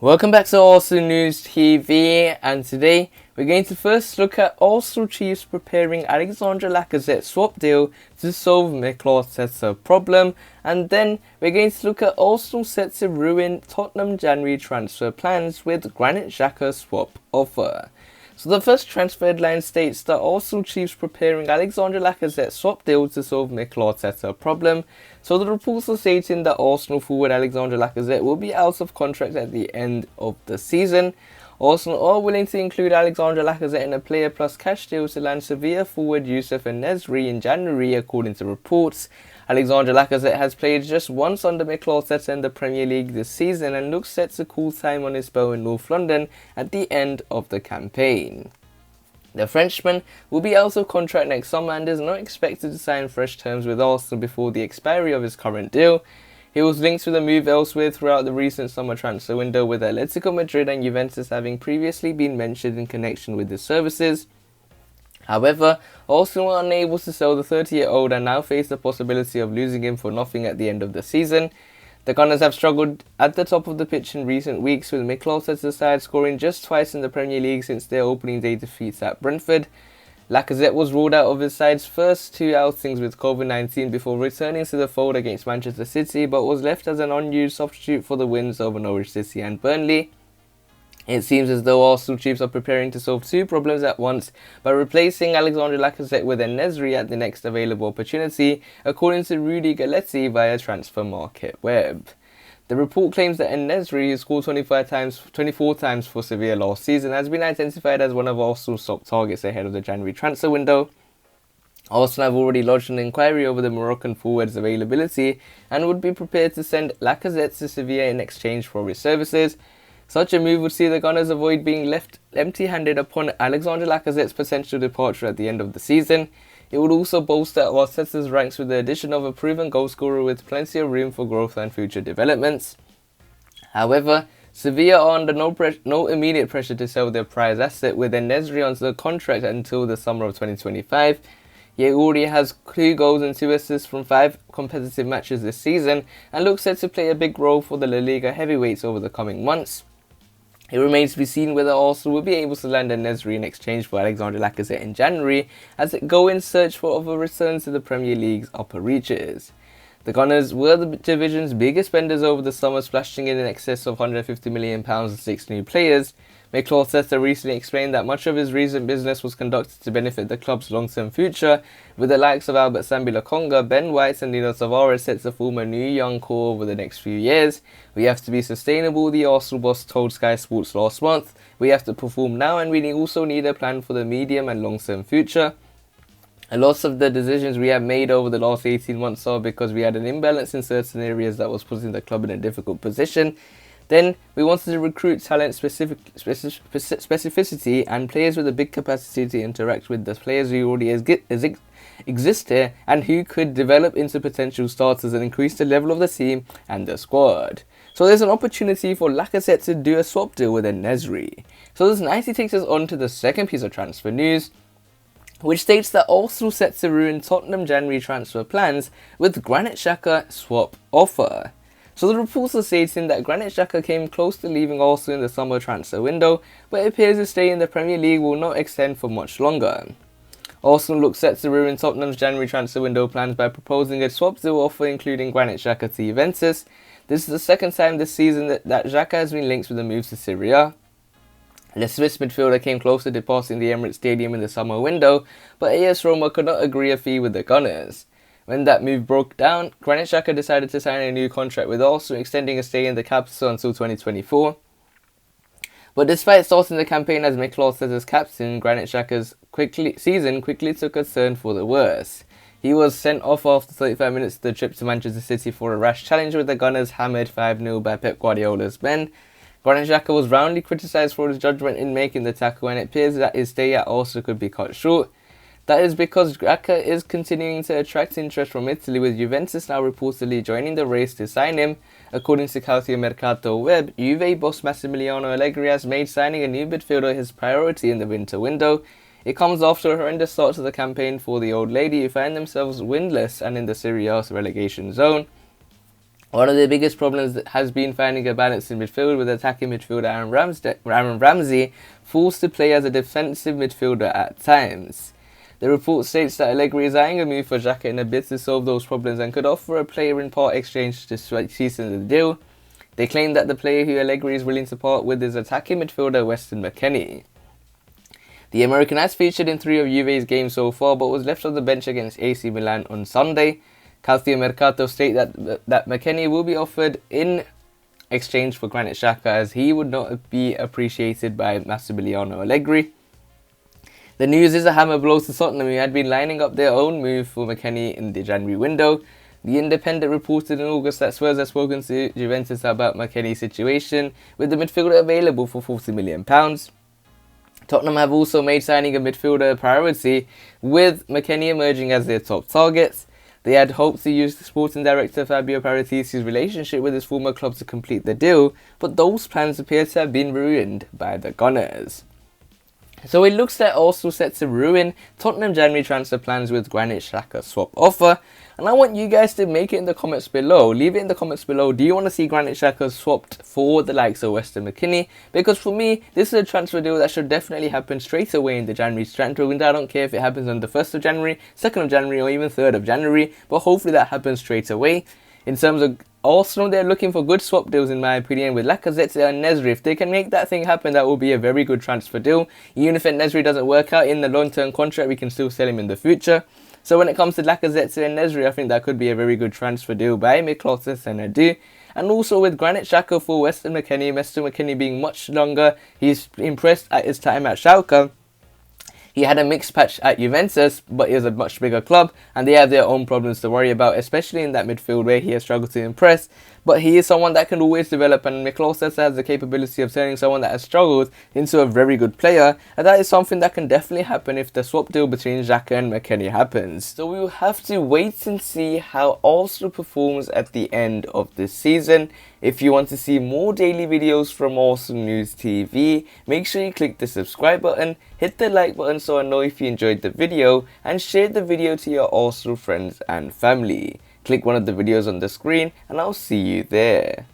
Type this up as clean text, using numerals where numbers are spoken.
Welcome back to Arsenal News TV, and today we're going to first look at Arsenal Chiefs preparing Alexandre Lacazette swap deal to solve Mikel Arteta's problem, and then we're going to look at Arsenal set to ruin Tottenham January transfer plans with Granit Xhaka swap offer. So the first transfer headline states that Arsenal Chiefs preparing Alexandre Lacazette swap deal to solve Mikel Arteta's problem. So the reports are stating that Arsenal forward Alexandre Lacazette will be out of contract at the end of the season. Arsenal are willing to include Alexandre Lacazette in a player plus cash deal to land Sevilla forward Youssef En-Nesyri in January, according to reports. Alexandre Lacazette has played just once under Mikel Arteta in the Premier League this season and looks set to call time on his bow in North London at the end of the campaign. The Frenchman will be out of contract next summer and is not expected to sign fresh terms with Arsenal before the expiry of his current deal. He was linked with a move elsewhere throughout the recent summer transfer window, with Atletico Madrid and Juventus having previously been mentioned in connection with his services. However, Arsenal were unable to sell the 30-year-old and now face the possibility of losing him for nothing at the end of the season. The Gunners have struggled at the top of the pitch in recent weeks, with Mikel Arteta's side scoring just twice in the Premier League since their opening day defeats at Brentford. Lacazette was ruled out of his side's first two outings with COVID-19 before returning to the fold against Manchester City, but was left as an unused substitute for the wins over Norwich City and Burnley. It seems as though Arsenal Chiefs are preparing to solve two problems at once by replacing Alexandre Lacazette with En-Nesyri at the next available opportunity, according to Rudy Galletti via Transfer Market Web. The report claims that En-Nesyri, who scored 24 times for Sevilla last season, has been identified as one of Arsenal's top targets ahead of the January transfer window. Arsenal have already lodged an inquiry over the Moroccan forward's availability and would be prepared to send Lacazette to Sevilla in exchange for his services. Such a move would see the Gunners avoid being left empty-handed upon Alexandre Lacazette's potential departure at the end of the season. It would also bolster Arteta's ranks with the addition of a proven goalscorer with plenty of room for growth and future developments. However, Sevilla are under no immediate pressure to sell their prized asset, with En-Nesyri on the contract until the summer of 2025. He already has 2 goals and 2 assists from 5 competitive matches this season and looks set to play a big role for the La Liga heavyweights over the coming months. It remains to be seen whether Arsenal will be able to land En-Nesyri in exchange for Alexandre Lacazette in January, as it go in search of a return to the Premier League's upper reaches. The Gunners were the division's biggest spenders over the summer, splashing in excess of £150 million and 6 new players. Mikel Arteta recently explained that much of his recent business was conducted to benefit the club's long-term future, with the likes of Albert Sambi-Lokonga, Ben White and Nuno Tavares set to form a new young core over the next few years. "We have to be sustainable," the Arsenal boss told Sky Sports last month. "We have to perform now, and we also need a plan for the medium and long-term future. A lot of the decisions we have made over the last 18 months are because we had an imbalance in certain areas that was putting the club in a difficult position. Then, we wanted to recruit talent, specificity, and players with a big capacity to interact with the players who already exist here and who could develop into potential starters and increase the level of the team and the squad. So there's an opportunity for Lacazette to do a swap deal with En-Nesyri." So this nicely takes us on to the second piece of transfer news, which states that Arsenal set to ruin Tottenham January transfer plans with Granit Xhaka swap offer. So the reports are stating that Granit Xhaka came close to leaving Arsenal in the summer transfer window, but it appears his stay in the Premier League will not extend for much longer. Arsenal looks set to ruin Tottenham's January transfer window plans by proposing a swap deal offer including Granit Xhaka to Juventus. This is the second time this season that Xhaka has been linked with a move to Serie A. The Swiss midfielder came close to departing the Emirates Stadium in the summer window, but AS Roma could not agree a fee with the Gunners. When that move broke down, Granit Xhaka decided to sign a new contract with Arsenal, extending a stay in the capital until 2024. But despite starting the campaign as Mikel Arteta's captain, Granit Xhaka's season quickly took a turn for the worse. He was sent off after 35 minutes of the trip to Manchester City for a rash challenge, with the Gunners hammered 5-0 by Pep Guardiola's men. Granit Xhaka was roundly criticised for his judgment in making the tackle, and it appears that his stay at Arsenal could be cut short. That is because Xhaka is continuing to attract interest from Italy, with Juventus now reportedly joining the race to sign him. According to Calciomercato Web, Juve boss Massimiliano Allegri has made signing a new midfielder his priority in the winter window. It comes after a horrendous start to the campaign for the old lady, who find themselves winless and in the Serie A relegation zone. One of the biggest problems has been finding a balance in midfield, with attacking midfielder Aaron Ramsey forced to play as a defensive midfielder at times. The report states that Allegri is eyeing a move for Xhaka in a bid to solve those problems and could offer a player in part exchange to sweeten the deal. They claim that the player who Allegri is willing to part with is attacking midfielder Weston McKennie. The American has featured in 3 of Juve's games so far, but was left on the bench against AC Milan on Sunday. Calciomercato state that McKennie will be offered in exchange for Granit Xhaka, as he would not be appreciated by Massimiliano Allegri. The news is a hammer blow to Tottenham, who had been lining up their own move for McKennie in the January window. The Independent reported in August that Spurs had spoken to Juventus about McKennie's situation, with the midfielder available for £40 million. Tottenham have also made signing a midfielder a priority, with McKennie emerging as their top target. They had hoped to use the sporting director Fabio Paratisi's relationship with his former club to complete the deal, but those plans appear to have been ruined by the Gunners. So it looks like also set to ruin Tottenham January transfer plans with Granit Xhaka swap offer. And I want you guys to make it in the comments below. Leave it in the comments below. Do you want to see Granit Xhaka swapped for the likes of Weston McKennie? Because for me, this is a transfer deal that should definitely happen straight away in the January transfer window. I don't care if it happens on the 1st of January, 2nd of January, or even 3rd of January. But hopefully that happens straight away. In terms of Arsenal, they're looking for good swap deals in my opinion, with Lacazette and En-Nesyri. If they can make that thing happen, that will be a very good transfer deal. Even if En-Nesyri doesn't work out in the long-term contract, we can still sell him in the future. So when it comes to Lacazette and En-Nesyri, I think that could be a very good transfer deal by Mikel Arteta and Adu. And also with Granit Xhaka for Weston McKennie being much longer. He's impressed at his time at Schalke. He had a mixed patch at Juventus, but he was a much bigger club, and they have their own problems to worry about, especially in that midfield where he has struggled to impress. But he is someone that can always develop, and Mikel Arteta has the capability of turning someone that has struggled into a very good player, and that is something that can definitely happen if the swap deal between Xhaka and McKennie happens. So we will have to wait and see how Arsenal performs at the end of this season. If you want to see more daily videos from Arsenal News TV, make sure you click the subscribe button, hit the like button so I know if you enjoyed the video, and share the video to your Arsenal friends and family. Click one of the videos on the screen and I'll see you there.